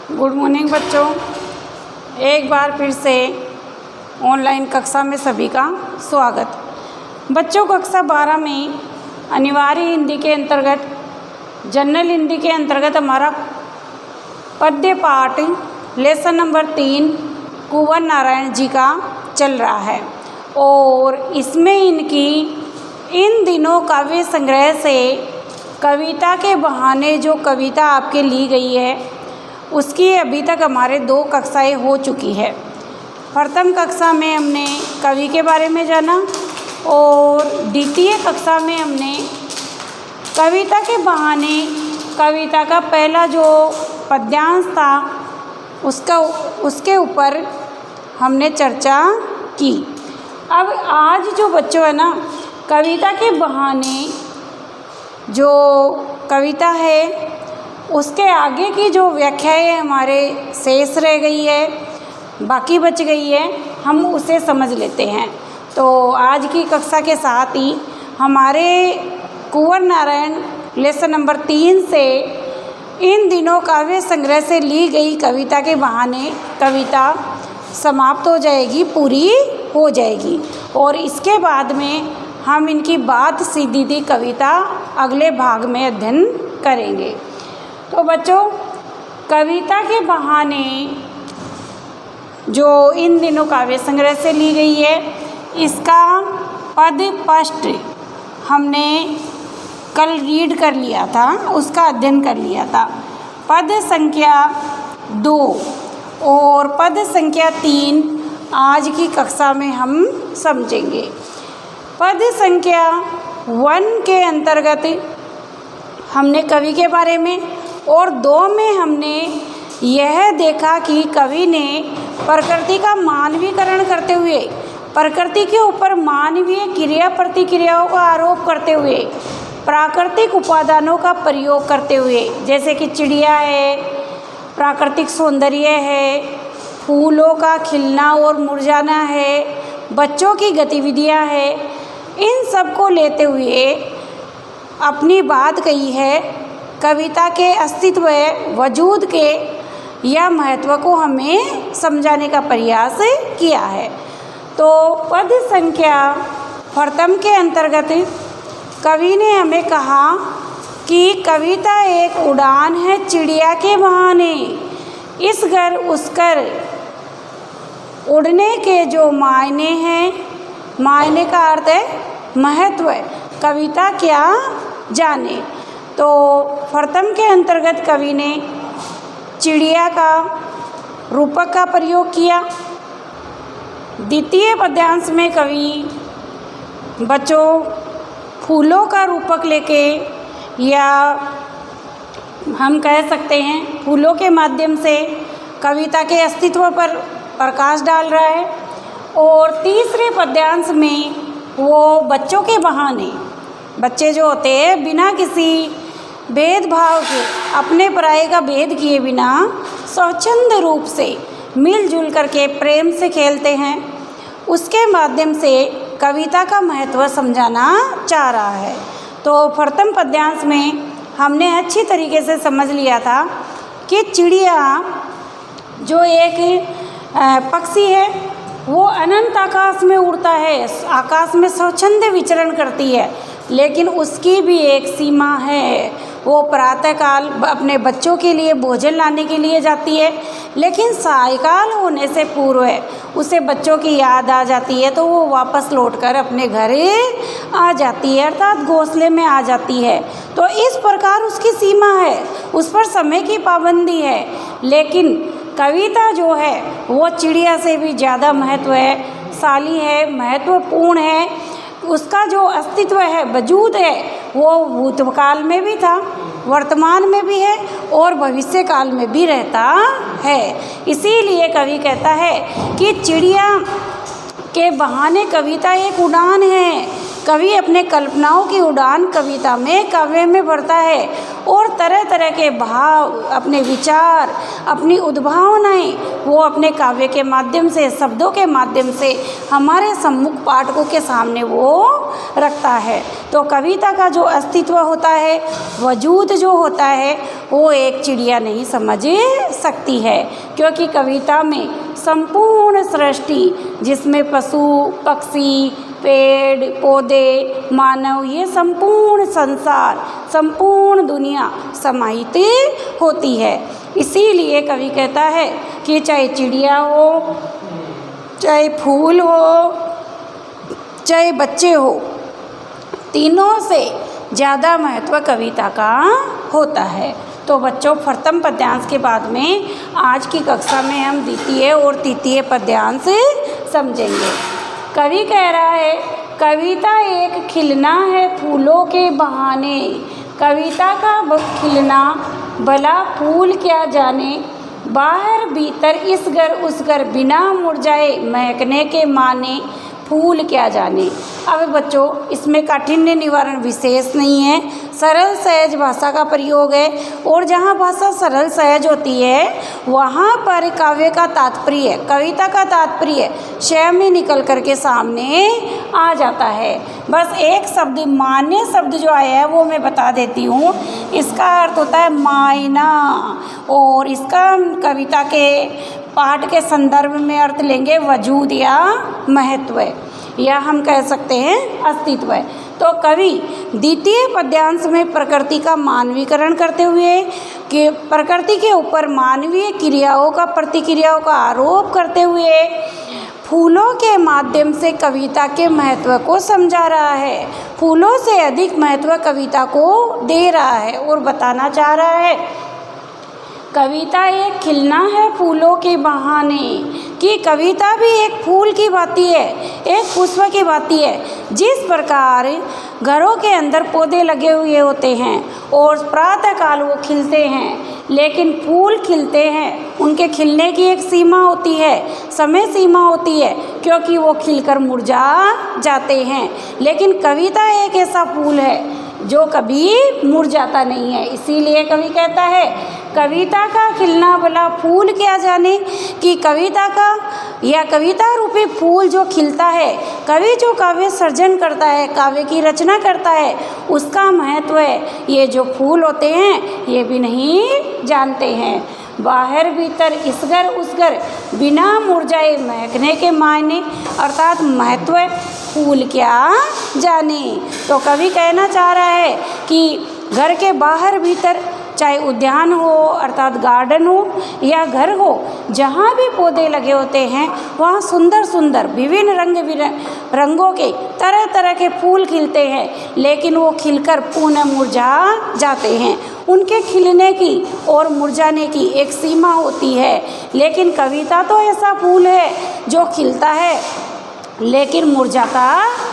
Good morning बच्चों। एक बार फिर से ऑनलाइन कक्षा में सभी का स्वागत। बच्चों, कक्षा 12 में अनिवार्य हिंदी के अंतर्गत जनरल हिंदी के अंतर्गत हमारा पद्य पाठ लेसन नंबर 3 कुंवर नारायण जी का चल रहा है और इसमें इनकी इन दिनों काव्य संग्रह से कविता के बहाने जो कविता आपके ली गई है उसकी अभी तक हमारे 2 कक्षाएं हो चुकी है। प्रथम कक्षा में हमने कवि के बारे में जाना और द्वितीय कक्षा में हमने कविता के बहाने कविता का पहला जो पद्यांश था उसके ऊपर हमने चर्चा की। अब आज जो बच्चों है ना, कविता के बहाने जो कविता है उसके आगे की जो व्याख्याएं हमारे शेष रह गई है, बाकी बच गई है, हम उसे समझ लेते हैं। तो आज की कक्षा के साथ ही हमारे कुंवर नारायण लेसन नंबर 3 से इन दिनों काव्य संग्रह से ली गई कविता के बहाने कविता समाप्त हो जाएगी, पूरी हो जाएगी और इसके बाद में हम इनकी बात सीधी कविता अगले भाग में अध्ययन करेंगे। तो बच्चों, कविता के बहाने जो इन दिनों काव्य संग्रह से ली गई है, इसका पद पष्ट हमने कल रीड कर लिया था, उसका अध्ययन कर लिया था। पद संख्या 2 और पद संख्या 3 आज की कक्षा में हम समझेंगे। पद संख्या 1 के अंतर्गत हमने कवि के बारे में और 2 में हमने यह देखा कि कवि ने प्रकृति का मानवीकरण करते हुए, प्रकृति के ऊपर मानवीय क्रिया प्रतिक्रियाओं का आरोप करते हुए, प्राकृतिक उपादानों का प्रयोग करते हुए, जैसे कि चिड़िया है, प्राकृतिक सौंदर्य है, फूलों का खिलना और मुरझाना है, बच्चों की गतिविधियां है, इन सब को लेते हुए अपनी बात कही है। कविता के अस्तित्व, वजूद के या महत्व को हमें समझाने का प्रयास किया है। तो पद संख्या प्रथम के अंतर्गत कवि ने हमें कहा कि कविता एक उड़ान है चिड़िया के बहाने, इस घर उस घर उड़ने के जो मायने हैं, मायने का अर्थ है महत्व, कविता क्या जाने। तो प्रथम के अंतर्गत कवि ने चिड़िया का रूपक का प्रयोग किया। द्वितीय पद्यांश में कवि बच्चों फूलों का रूपक लेके, या हम कह सकते हैं फूलों के माध्यम से कविता के अस्तित्व पर प्रकाश डाल रहा है। और तीसरे पद्यांश में वो बच्चों के बहाने, बच्चे जो होते हैं बिना किसी भेदभाव के, अपने पराये का भेद किए बिना स्वच्छंद रूप से मिलजुल करके प्रेम से खेलते हैं, उसके माध्यम से कविता का महत्व समझाना चाह रहा है। तो प्रथम पद्यांश में हमने अच्छी तरीके से समझ लिया था कि चिड़िया जो एक पक्षी है वो अनंत आकाश में उड़ता है, आकाश में स्वच्छंद विचरण करती है, लेकिन उसकी भी एक सीमा है। वो प्रातःकाल अपने बच्चों के लिए भोजन लाने के लिए जाती है, लेकिन सायकाल होने से पूर्व है उसे बच्चों की याद आ जाती है, तो वो वापस लौटकर अपने घर आ जाती है, अर्थात घोंसले में आ जाती है। तो इस प्रकार उसकी सीमा है, उस पर समय की पाबंदी है। लेकिन कविता जो है वो चिड़िया से भी ज़्यादा महत्वशाली है, महत्वपूर्ण है। उसका जो अस्तित्व है, वजूद है, वो भूतकाल में भी था, वर्तमान में भी है और भविष्य काल में भी रहता है। इसीलिए कवि कहता है कि चिड़िया के बहाने कविता एक उड़ान है, कवि अपने कल्पनाओं की उड़ान कविता में, काव्य में भरता है और तरह तरह के भाव, अपने विचार, अपनी उद्भावनाएं वो अपने काव्य के माध्यम से, शब्दों के माध्यम से हमारे सम्मुख पाठकों के सामने वो रखता है। तो कविता का जो अस्तित्व होता है, वजूद जो होता है, वो एक चिड़िया नहीं समझ सकती है, क्योंकि कविता में संपूर्ण सृष्टि, जिसमें पशु पक्षी, पेड़ पौधे, मानव, ये संपूर्ण संसार, संपूर्ण दुनिया समाहित होती है। इसीलिए कवि कहता है कि चाहे चिड़िया हो, चाहे फूल हो, चाहे बच्चे हो, तीनों से ज़्यादा महत्व कविता का होता है। तो बच्चों, प्रथम पद्यांश के बाद में आज की कक्षा में हम द्वितीय और तृतीय पद्यांश समझेंगे। कवि कह रहा है, कविता एक खिलना है फूलों के बहाने। कविता का खिलना भला फूल क्या जाने, बाहर भीतर इस घर उस घर बिना मुरझाए महकने के माने, फूल क्या जाने। अब बच्चों, इसमें काठिन्य निवारण विशेष नहीं है, सरल सहज भाषा का प्रयोग है, और जहाँ भाषा सरल सहज होती है वहाँ पर काव्य का तात्पर्य, कविता का तात्पर्य स्वयं ही निकल करके सामने आ जाता है। बस एक शब्द, मान्य शब्द जो आया है वो मैं बता देती हूँ। इसका अर्थ होता है मायना, और इसका कविता के पाठ के संदर्भ में अर्थ लेंगे वजूद या महत्व, या हम कह सकते हैं अस्तित्व। तो कवि द्वितीय पद्यांश में प्रकृति का मानवीकरण करते हुए, कि प्रकृति के ऊपर मानवीय क्रियाओं का, प्रतिक्रियाओं का आरोप करते हुए फूलों के माध्यम से कविता के महत्व को समझा रहा है। फूलों से अधिक महत्व कविता को दे रहा है और बताना चाह रहा है, कविता एक खिलना है फूलों के बहाने, कि कविता भी एक फूल की भांति है, एक पुष्प की भांति है। जिस प्रकार घरों के अंदर पौधे लगे हुए होते हैं और प्रातःकाल वो खिलते हैं, लेकिन फूल खिलते हैं, उनके खिलने की एक सीमा होती है, समय सीमा होती है, क्योंकि वो खिलकर मुरझा जाते हैं। लेकिन कविता एक ऐसा फूल है जो कभी मुरझाता नहीं है। इसीलिए कवि कहता है, कविता का खिलना भला फूल क्या जाने, कि कविता का या कविता रूपी फूल जो खिलता है, कवि जो काव्य सर्जन करता है, काव्य की रचना करता है, उसका महत्व है ये जो फूल होते हैं ये भी नहीं जानते हैं। बाहर भीतर इस घर उस घर बिना मुरझाए महकने के मायने, अर्थात महत्व फूल क्या जाने। तो कवि कहना चाह रहा है कि घर के बाहर भीतर, चाहे उद्यान हो अर्थात गार्डन हो या घर हो, जहाँ भी पौधे लगे होते हैं वहाँ सुंदर सुंदर विभिन्न रंगों के तरह तरह के फूल खिलते हैं, लेकिन वो खिलकर पुनः मुरझा जाते हैं। उनके खिलने की और मुरझाने की एक सीमा होती है। लेकिन कविता तो ऐसा फूल है जो खिलता है लेकिन मुरझाता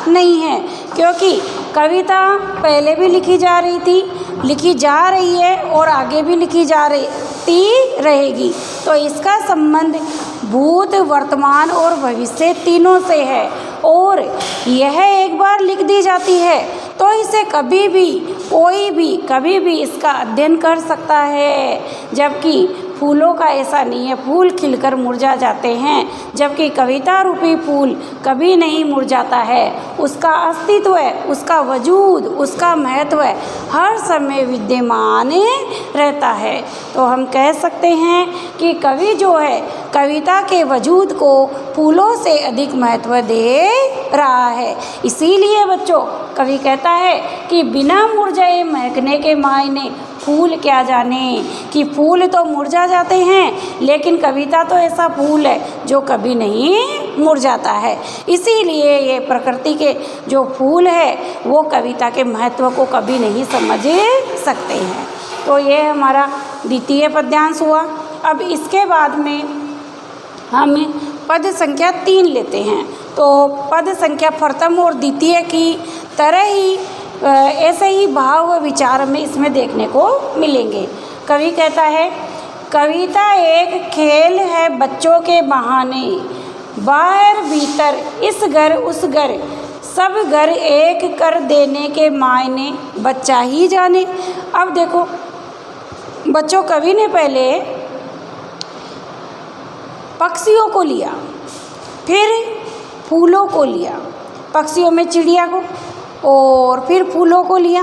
नहीं है, क्योंकि कविता पहले भी लिखी जा रही थी, लिखी जा रही है और आगे भी लिखी जा रही रहेगी। तो इसका संबंध भूत, वर्तमान और भविष्य तीनों से है, और यह एक बार लिख दी जाती है तो इसे कभी भी कोई भी कभी भी इसका अध्ययन कर सकता है। जबकि फूलों का ऐसा नहीं है, फूल खिलकर मुरझा जाते हैं, जबकि कविता रूपी फूल कभी नहीं मुरझाता है। उसका अस्तित्व है, उसका वजूद, उसका महत्व हर समय विद्यमान रहता है। तो हम कह सकते हैं कि कवि जो है कविता के वजूद को फूलों से अधिक महत्व दे रहा है। इसीलिए बच्चों, कवि कहता है कि बिना मुरझाए महकने के मायने फूल क्या जाने, कि फूल तो मुरझा जाते हैं लेकिन कविता तो ऐसा फूल है जो कभी नहीं मुरझाता है। इसीलिए ये प्रकृति के जो फूल है वो कविता के महत्व को कभी नहीं समझ सकते हैं। तो ये हमारा द्वितीय पद्यांश हुआ। अब इसके बाद में हम पद संख्या 3 लेते हैं। तो पद संख्या प्रथम और द्वितीय की तरह ही ऐसे ही भाव व विचार में इसमें देखने को मिलेंगे। कवि कहता है, कविता एक खेल है बच्चों के बहाने, बाहर भीतर इस घर उस घर सब घर एक कर देने के मायने बच्चा ही जाने। अब देखो बच्चों, कवि ने पहले पक्षियों को लिया, फिर फूलों को लिया, पक्षियों में चिड़िया को, और फिर फूलों को लिया,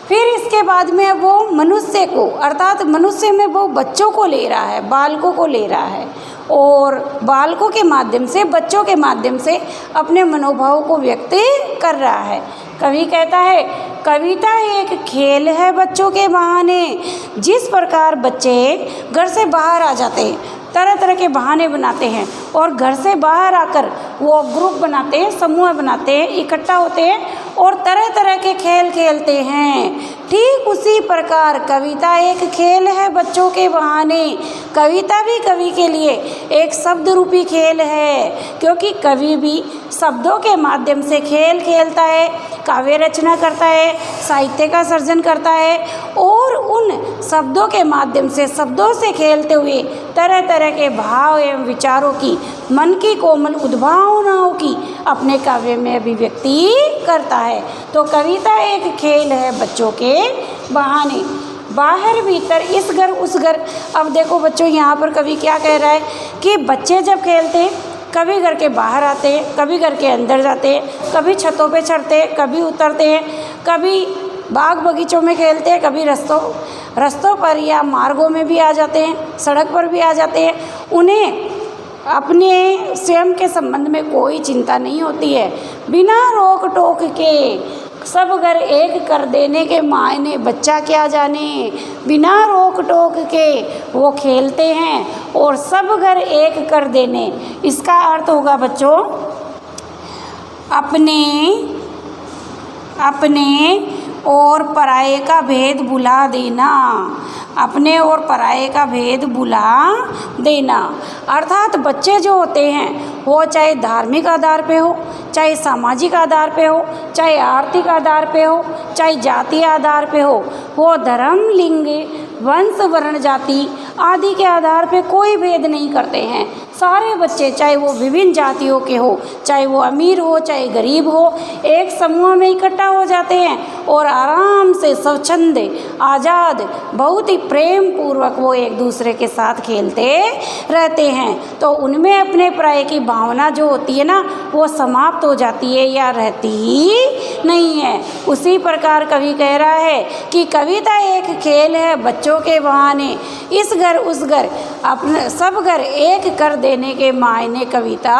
फिर इसके बाद में वो मनुष्य को, अर्थात मनुष्य में वो बच्चों को ले रहा है, बालकों को ले रहा है, और बालकों के माध्यम से, बच्चों के माध्यम से अपने मनोभाव को व्यक्त कर रहा है। कवि कहता है, कविता एक खेल है बच्चों के बहाने। जिस प्रकार बच्चे घर से बाहर आ जाते हैं, तरह तरह के बहाने बनाते हैं, और घर से बाहर आकर वो ग्रुप बनाते हैं, समूह बनाते हैं, इकट्ठा होते हैं और तरह तरह के खेल खेलते हैं, ठीक उसी प्रकार कविता एक खेल है बच्चों के बहाने। कविता भी कवि के लिए एक शब्द रूपी खेल है, क्योंकि कवि भी शब्दों के माध्यम से खेल खेलता है, काव्य रचना करता है, साहित्य का सृजन करता है, और उन शब्दों के माध्यम से, शब्दों से खेलते हुए तरह तरह के भाव एवं विचारों की, मन की कोमल उद्भावनाओं की अपने काव्य में अभिव्यक्ति करता है। तो कविता एक खेल है बच्चों के बहाने, बाहर भीतर, इस घर उस घर। अब देखो बच्चों, यहाँ पर कवि क्या कह रहा है कि बच्चे जब खेलते हैं, कभी घर के बाहर आते हैं, कभी घर के अंदर जाते हैं, कभी छतों पे चढ़ते हैं, कभी उतरते हैं, कभी बाग बगीचों में खेलते हैं, कभी रस्तों पर या मार्गों में भी आ जाते हैं, सड़क पर भी आ जाते हैं। उन्हें अपने स्वयं के संबंध में कोई चिंता नहीं होती है। बिना रोक टोक के सब घर एक कर देने के मायने बच्चा क्या जाने। बिना रोक टोक के वो खेलते हैं, और सब घर एक कर देने, इसका अर्थ होगा बच्चों अपने और पराये का भेद भुला देना, अपने और पराये का भेद भुला देना। अर्थात बच्चे जो होते हैं वो चाहे धार्मिक आधार पे हो, चाहे सामाजिक आधार पे हो, चाहे आर्थिक आधार पे हो, चाहे जातीय आधार पे हो, वो धर्म, लिंग, वंश, वर्ण, जाति आदि के आधार पे कोई भेद नहीं करते हैं। सारे बच्चे, चाहे वो विभिन्न जातियों के हो, चाहे वो अमीर हो, चाहे गरीब हो, एक समूह में इकट्ठा हो जाते हैं और आराम से स्वच्छंद, आज़ाद, बहुत ही प्रेम पूर्वक वो एक दूसरे के साथ खेलते रहते हैं। तो उनमें अपने पराये की भावना जो होती है ना, वो समाप्त हो जाती है या रहती ही नहीं है। उसी प्रकार कवि कह रहा है कि कविता एक खेल है बच्चों के बहाने, इस घर उस घर, अपने सब घर एक कर देने के मायने कविता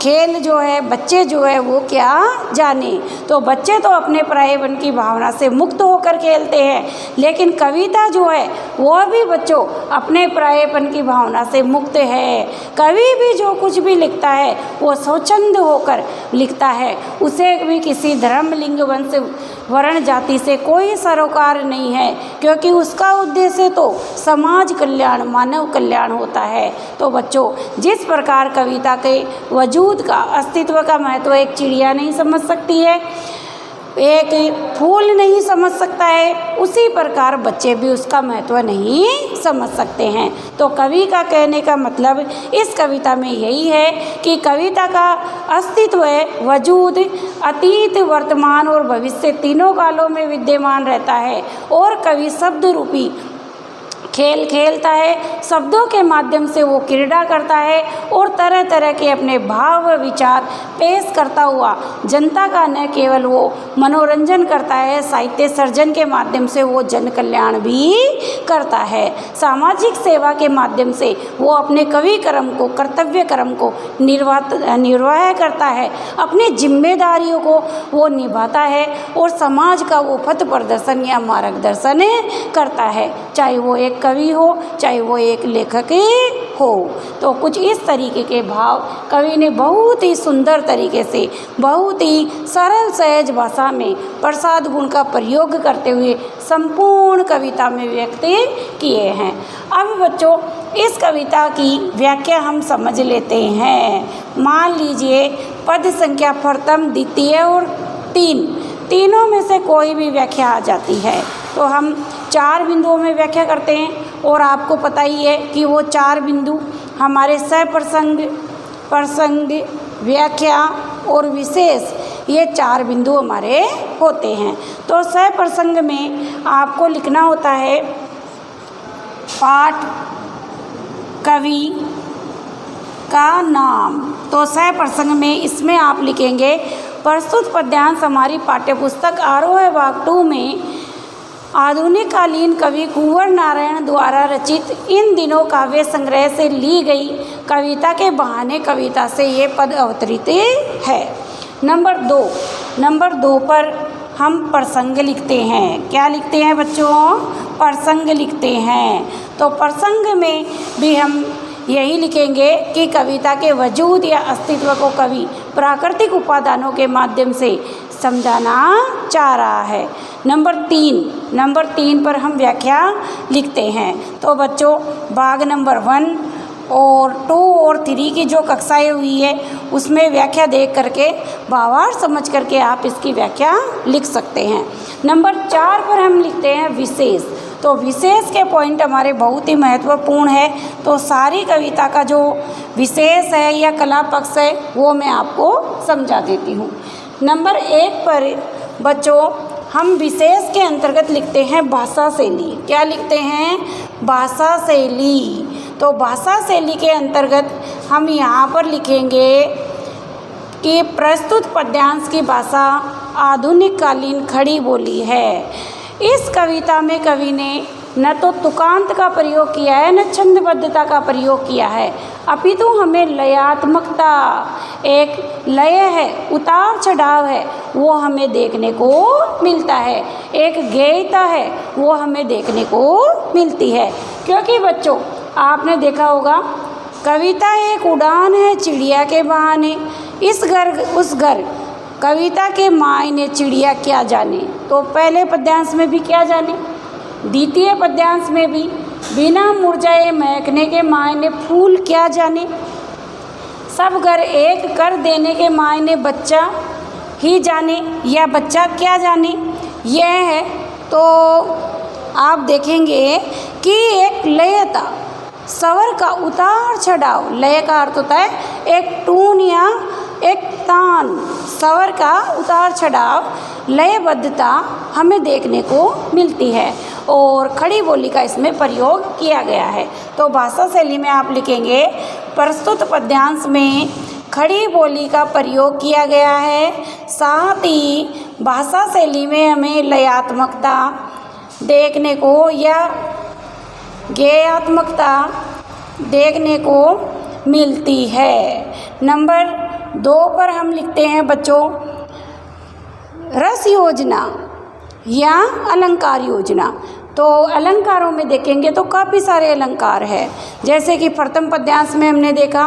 खेल जो है, बच्चे जो है वो क्या जाने। तो बच्चे तो अपने परायेपन की भावना से मुक्त होकर खेलते हैं, लेकिन कविता जो है वो भी बच्चों अपने परायेपन की भावना से मुक्त है। कवि भी जो कुछ भी लिखता है वो स्वच्छंद होकर लिखता है, उसे भी किसी धर्म, लिंग, वंश, वर्ण, जाति से कोई सरोकार नहीं है, क्योंकि उसका उद्देश्य तो समाज कल्याण, मानव कल्याण होता है। तो बच्चों, जिस प्रकार कविता के वजूद का, अस्तित्व का महत्व एक चिड़िया नहीं समझ सकती है, एक फूल नहीं समझ सकता है, उसी प्रकार बच्चे भी उसका महत्व नहीं समझ सकते हैं। तो कवि का कहने का मतलब इस कविता में यही है कि कविता का अस्तित्व है, वजूद अतीत, वर्तमान और भविष्य तीनों कालों में विद्यमान रहता है, और कवि शब्द रूपी खेल खेलता है, शब्दों के माध्यम से वो क्रीड़ा करता है और तरह तरह के अपने भाव विचार पेश करता हुआ जनता का न केवल वो मनोरंजन करता है, साहित्य सर्जन के माध्यम से वो जन कल्याण भी करता है। सामाजिक सेवा के माध्यम से वो अपने कवि कर्म को, कर्तव्य कर्म को निर्वाह करता है, अपनी जिम्मेदारियों को वो निभाता है और समाज का वो पथ प्रदर्शन या मार्गदर्शन करता है, चाहे वो एक कवि हो, चाहे वो एक लेखक हो। तो कुछ इस तरीके के भाव कवि ने बहुत ही सुंदर तरीके से, बहुत ही सरल सहज भाषा में प्रसाद गुण का प्रयोग करते हुए संपूर्ण कविता में व्यक्त किए हैं। अब बच्चों, इस कविता की व्याख्या हम समझ लेते हैं। मान लीजिए पद संख्या प्रथम, द्वितीय और तीनों में से कोई भी व्याख्या आ जाती है, तो हम 4 बिंदुओं में व्याख्या करते हैं, और आपको पता ही है कि वो 4 बिंदु हमारे सप्रसंग, प्रसंग, व्याख्या, और विशेष, ये 4 बिंदु हमारे होते हैं। तो सप्रसंग में आपको लिखना होता है पाठ कवि का नाम। तो सप्रसंग में इसमें आप लिखेंगे प्रस्तुत पद्यांश हमारी पाठ्यपुस्तक आरोह भाग 2 में आधुनिक कालीन कवि कुंवर नारायण द्वारा रचित इन दिनों काव्य संग्रह से ली गई कविता के बहाने कविता से ये पद अवतरित है। नंबर 2 पर हम प्रसंग लिखते हैं। क्या लिखते हैं बच्चों? प्रसंग लिखते हैं। तो प्रसंग में भी हम यही लिखेंगे कि कविता के वजूद या अस्तित्व को कवि प्राकृतिक उपादानों के माध्यम से समझाना चाह रहा है। नंबर 3 पर हम व्याख्या लिखते हैं। तो बच्चों भाग नंबर 1 और 2 और 3 की जो कक्षाएं हुई है उसमें व्याख्या देख करके भावार्थ समझ करके आप इसकी व्याख्या लिख सकते हैं। नंबर 4 पर हम लिखते हैं विशेष। तो विशेष के पॉइंट हमारे बहुत ही महत्वपूर्ण है। तो सारी कविता का जो विशेष है या कला पक्ष है वो मैं आपको समझा देती हूँ। नंबर 1 पर बच्चों हम विशेष के अंतर्गत लिखते हैं भाषा शैली। क्या लिखते हैं? भाषा शैली। तो भाषा शैली के अंतर्गत हम यहाँ पर लिखेंगे कि प्रस्तुत पद्यांश की भाषा आधुनिक कालीन खड़ी बोली है। इस कविता में कवि ने न तो तुकांत का प्रयोग किया है न छंदबद्धता का प्रयोग किया है, अपितु हमें लयात्मकता, एक लय है, उतार चढ़ाव है, वो हमें देखने को मिलता है। एक गेयता है वो हमें देखने को मिलती है। क्योंकि बच्चों आपने देखा होगा कविता एक उड़ान है चिड़िया के बहाने, इस घर उस घर कविता के मायने चिड़िया क्या जाने। तो पहले पद्यांश में भी क्या जाने, द्वितीय पद्यांश में भी बिना मुरझाए महकने के मायने फूल क्या जाने, सब घर एक कर देने के मायने बच्चा ही जाने या बच्चा क्या जाने। यह है तो आप देखेंगे कि एक लयता, स्वर का उतार चढ़ाव, लय का अर्थ होता है एक टून या एक तान, स्वर का उतार चढ़ाव, लयबद्धता हमें देखने को मिलती है और खड़ी बोली का इसमें प्रयोग किया गया है। तो भाषा शैली में आप लिखेंगे प्रस्तुत पद्यांश में खड़ी बोली का प्रयोग किया गया है। साथ ही भाषा शैली में हमें लयात्मकता देखने को या गेयात्मकता देखने को मिलती है। नंबर 2 पर हम लिखते हैं बच्चों रस योजना या अलंकार योजना। तो अलंकारों में देखेंगे तो काफ़ी सारे अलंकार है, जैसे कि प्रथम पद्यांश में हमने देखा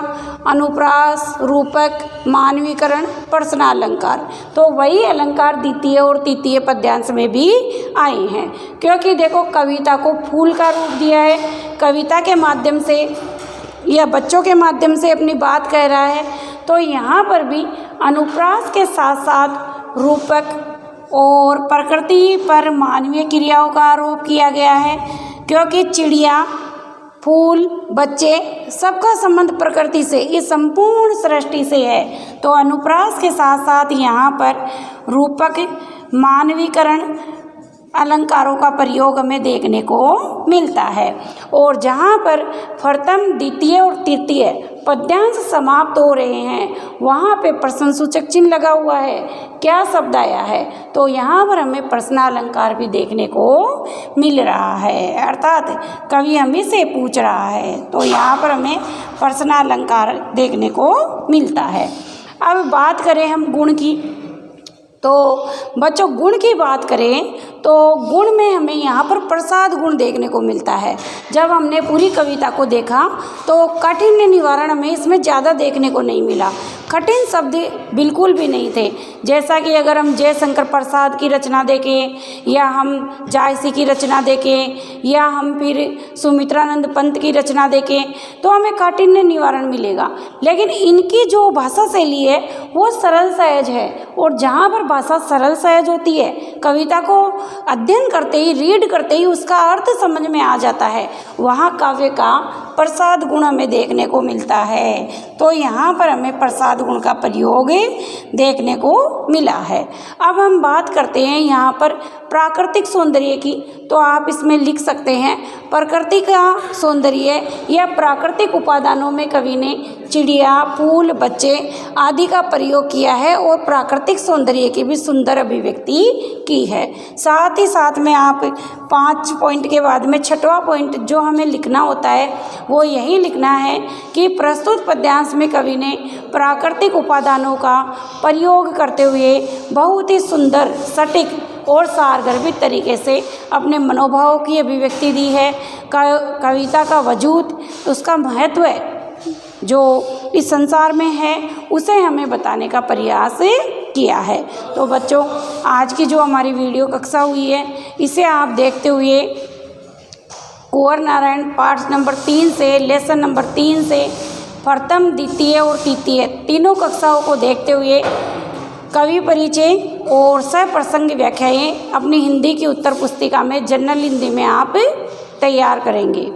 अनुप्रास, रूपक, मानवीकरण, प्रश्नालंकार। तो वही अलंकार द्वितीय और तृतीय पद्यांश में भी आए हैं। क्योंकि देखो कविता को फूल का रूप दिया है, कविता के माध्यम से या बच्चों के माध्यम से अपनी बात कह रहा है। तो यहाँ पर भी अनुप्रास के साथ साथ रूपक और प्रकृति पर मानवीय क्रियाओं का आरोप किया गया है। क्योंकि चिड़िया, फूल, बच्चे सबका संबंध प्रकृति से, इस संपूर्ण सृष्टि से है। तो अनुप्रास के साथ साथ यहाँ पर रूपक, मानवीकरण अलंकारों का प्रयोग हमें देखने को मिलता है। और जहाँ पर प्रथम, द्वितीय और तृतीय पद्यांश समाप्त हो रहे हैं वहाँ पे प्रश्नसूचक चिन्ह लगा हुआ है। क्या शब्द आया है? तो यहाँ पर हमें प्रश्नालंकार भी देखने को मिल रहा है, अर्थात कवि हमें से पूछ रहा है। तो यहाँ पर हमें प्रश्नालंकार देखने को मिलता है। अब बात करें हम गुण की, तो बच्चों गुण की बात करें तो गुण में हमें यहाँ पर प्रसाद गुण देखने को मिलता है। जब हमने पूरी कविता को देखा तो काठिन्य निवारण हमें इसमें ज़्यादा देखने को नहीं मिला, कठिन शब्द बिल्कुल भी नहीं थे। जैसा कि अगर हम जयशंकर प्रसाद की रचना देखें या हम जायसी की रचना देखें या हम फिर सुमित्रानंद पंत की रचना देखें तो हमें काठिन्य निवारण मिलेगा। लेकिन इनकी जो भाषा शैली है वो सरल सहज है, और जहाँ पर भाषा सरल सहज होती है कविता को अध्ययन करते ही, रीड करते ही उसका अर्थ समझ में आ जाता है, वहाँ काव्य का प्रसाद गुण हमें देखने को मिलता है। तो यहाँ पर हमें प्रसाद गुण का प्रयोग देखने को मिला है। अब हम बात करते हैं यहाँ पर प्राकृतिक सौंदर्य की। तो आप इसमें लिख सकते हैं प्रकृति का सौंदर्य या प्राकृतिक उपादानों में कवि ने चिड़िया, फूल, बच्चे आदि का प्रयोग किया है और प्राकृतिक सौंदर्य की भी सुंदर अभिव्यक्ति की है। साथ ही साथ में आप 5 पॉइंट के बाद में 6वां पॉइंट जो हमें लिखना होता है वो यही लिखना है कि प्रस्तुत पद्यांश में कवि ने प्राकृतिक उपादानों का प्रयोग करते हुए बहुत ही सुंदर, सटीक और सारगर्भित तरीके से अपने मनोभाव की अभिव्यक्ति दी है। कविता का वजूद, उसका महत्व जो इस संसार में है उसे हमें बताने का प्रयास किया है। तो बच्चों, आज की जो हमारी वीडियो कक्षा हुई है इसे आप देखते हुए कुंवर नारायण पाठ नंबर 3 से लेसन नंबर 3 से प्रथम, द्वितीय और तृतीय तीनों कक्षाओं को देखते हुए कवि परिचय और सप्रसंग व्याख्याएं अपनी हिंदी की उत्तर पुस्तिका में जनरल हिंदी में आप तैयार करेंगे।